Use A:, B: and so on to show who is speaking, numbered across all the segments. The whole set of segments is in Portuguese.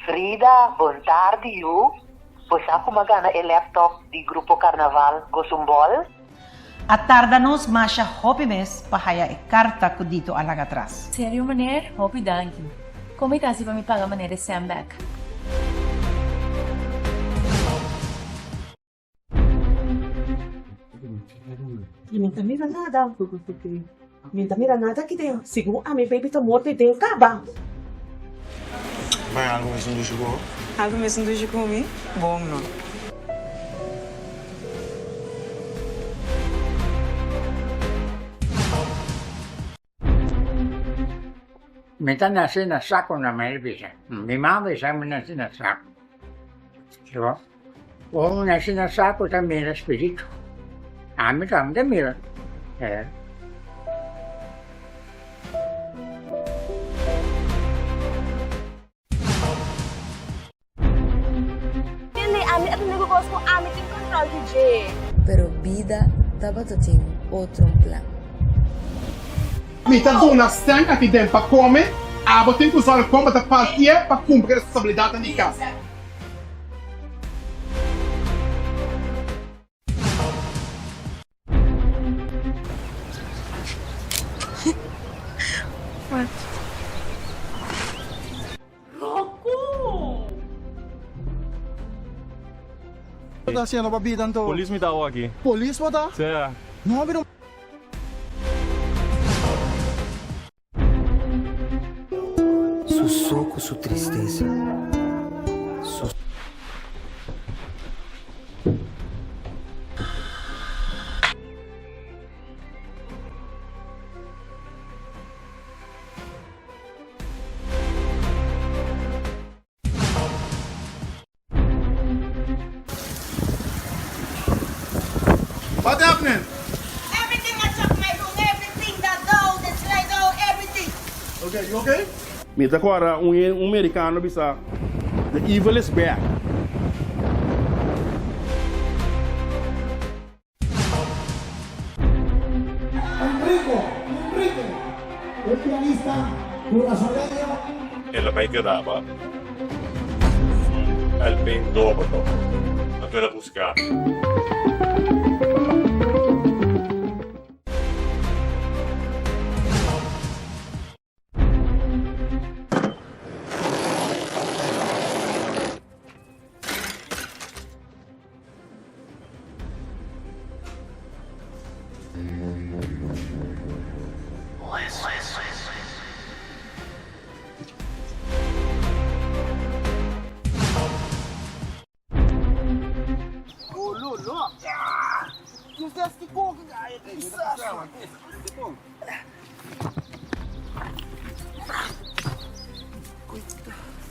A: Frida, buon tardi, you. Pois ako magana e laptop di Grupo Carnaval Gosumbol?
B: At tardanos masya hopimes pahaya e karta ko dito alang atras.
C: Sério, maner? Hope danke. Como está se para me pagar maner Sam back?
D: Minta mira nada, minta mira nada que tem. Sigo a minha baby tá morta e tem caba.
E: Mas algo mesmo do jogo?
F: Algo mesmo do jogo comigo? Bom, não.
G: Metà nasce nel sacco non mi dice. Mi mamma sempre nasce nel sacco. Dico, o nasce nel sacco también era spirito. A me también mira.
H: Hindi, amin at nagugos ko amin yung control DJ.
I: Pero vida estaba tem outro plan.
E: Mi tá dando uma stanca aqui dentro para comer, a tem que usar o combo da partia para cumprir a responsabilidade de casa.
F: What?
J: Tá sendo babidan to.
K: Polis me tawag aqui.
J: Polis mo ta?
K: Sir.
J: No, pero
L: Su soco, su tristeza.
E: What's happening?
H: Everything I took my room, everything that down, the slide down, everything.
E: Okay, you okay?
J: mi ta agora americano bisa the evil is back.
E: El pianista, Curazoleño.
K: E la mai quedava al ben dopo, a tu era buscare.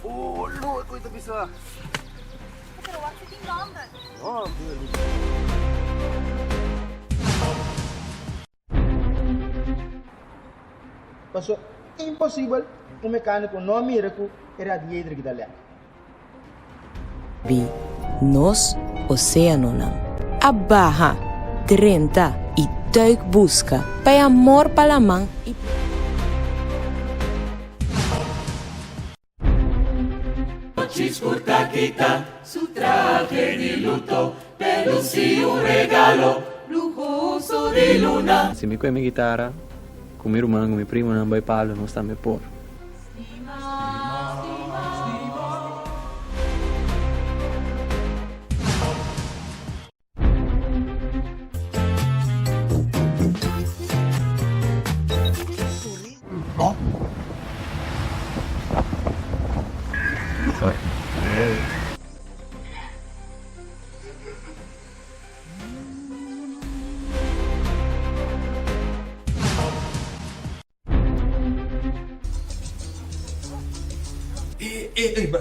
J: Oh, Lord, coita bisa.
H: Pero what's the number?
J: Oh, really.
E: Paso, impossível um mecânico não mira que era de que dá lá.
I: Vi nos oceano não. A barra 30 e tuig busca pai amor palamang e
M: Ciscurta quita su traje di luto, per Lucy un regalo lujoso di luna.
N: Se mi mi chitarra, come rimango mi primo non vai palo, non sta me por.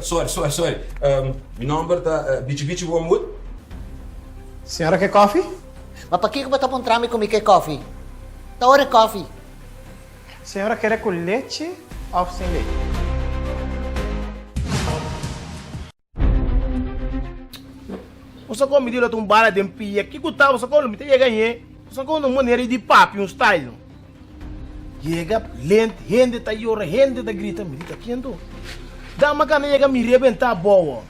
O: Sorry. Mijn nummer da Bici Wormwood.
E: Senhora quer coffee?
L: Mas para que você encontrando comigo que coffee? Da hora coffee.
E: Senhora quer com leite ou sem leite?
J: Você come dilo tum bala dem pia, que cuta você come me te ganhar. Você come uma maneira de papi um style. Chega lento, rende tá yora, rende da grita, me dita quento. Dá uma cana me rebentar boa.